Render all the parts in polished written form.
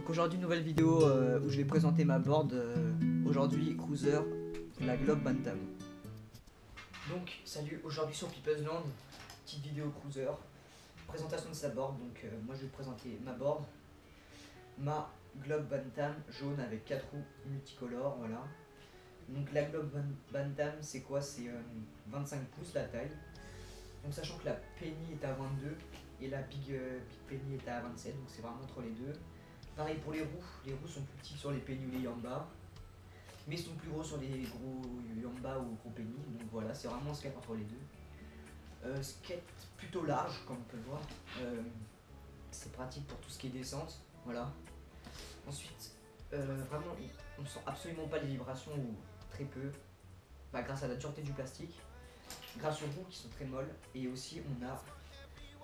Donc aujourd'hui nouvelle vidéo où je vais présenter ma board aujourd'hui Cruiser, la Globe Bantam. Donc salut, aujourd'hui sur People's Land, petite vidéo Cruiser, présentation de sa board. Donc moi je vais présenter ma board, ma Globe Bantam jaune avec 4 roues multicolores, voilà. Donc la Globe Bantam c'est quoi? C'est 25 pouces la taille. Donc sachant que la Penny est à 22 et la Big Penny est à 27, donc c'est vraiment entre les deux. Pareil pour les roues sont plus petites sur les Penny ou les Yamba, mais sont plus gros sur les gros Yamba ou gros Penny, donc voilà, c'est vraiment un skate entre les deux. Skate plutôt large comme on peut le voir, c'est pratique pour tout ce qui est descente, voilà. Ensuite, vraiment on ne sent absolument pas les vibrations ou très peu, grâce à la dureté du plastique, grâce aux roues qui sont très molles, et aussi on a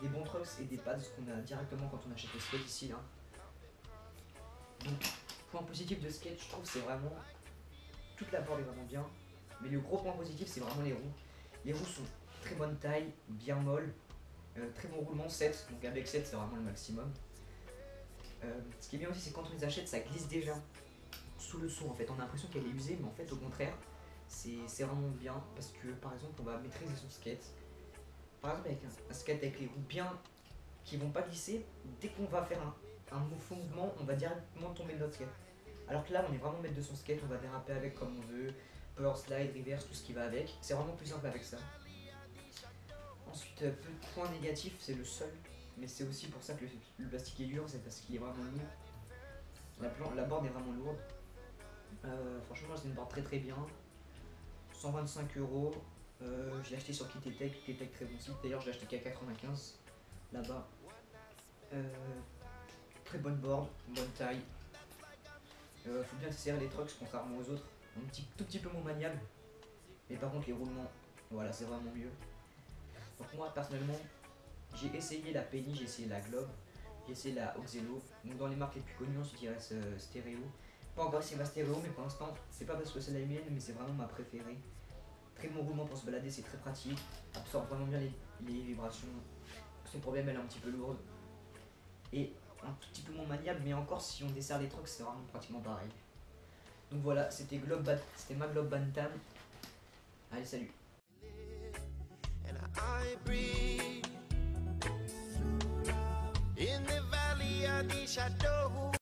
des bons trucks et des pads qu'on a directement quand on achète le skate ici là. Donc, point positif de skate, je trouve, c'est vraiment toute la board est vraiment bien, mais le gros point positif c'est vraiment les roues. Les roues sont très bonne taille, bien molles, très bon roulement, 7, donc avec 7 c'est vraiment le maximum. Ce qui est bien aussi c'est quand on les achète ça glisse déjà sous le son en fait, on a l'impression qu'elle est usée, mais en fait au contraire c'est vraiment bien parce que par exemple on va maîtriser son skate. Par exemple avec un skate avec les roues bien qui vont pas glisser, dès qu'on va faire un faux mouvement, on va directement tomber de notre skate. Alors que là, on est vraiment maître de son skate, on va déraper avec comme on veut, power slide, reverse, tout ce qui va avec. C'est vraiment plus simple avec ça. Ensuite, peu de points négatifs, c'est le sol. Mais c'est aussi pour ça que le plastique est dur, c'est parce qu'il est vraiment lourd. La board est vraiment lourde. Franchement, c'est une board très très bien. 125 €. Je l'ai acheté sur Kitetech, Kitetech très bon site. D'ailleurs, je l'ai acheté qu'à 95 là-bas. Très bonne board, bonne taille. Faut bien serrer les trucks contrairement aux autres. Tout petit peu moins maniable. Mais par contre les roulements, voilà, c'est vraiment mieux. Donc moi personnellement, j'ai essayé la Penny, j'ai essayé la Globe, j'ai essayé la Oxelo. Donc dans les marques les plus connues, ensuite il reste Stéréo. Pas encore essayé ma Stéréo, mais pour l'instant, c'est pas parce que c'est la mienne, mais c'est vraiment ma préférée. Très bon roulement pour se balader, c'est très pratique. Absorbe vraiment bien les vibrations. Son problème, elle est un petit peu lourde. Et un tout petit peu moins maniable, mais encore si on dessert les trucs, c'est vraiment pratiquement pareil. Donc voilà, c'était ma Globe Bantam. Allez, salut. And I breathe in the valley of the shadow.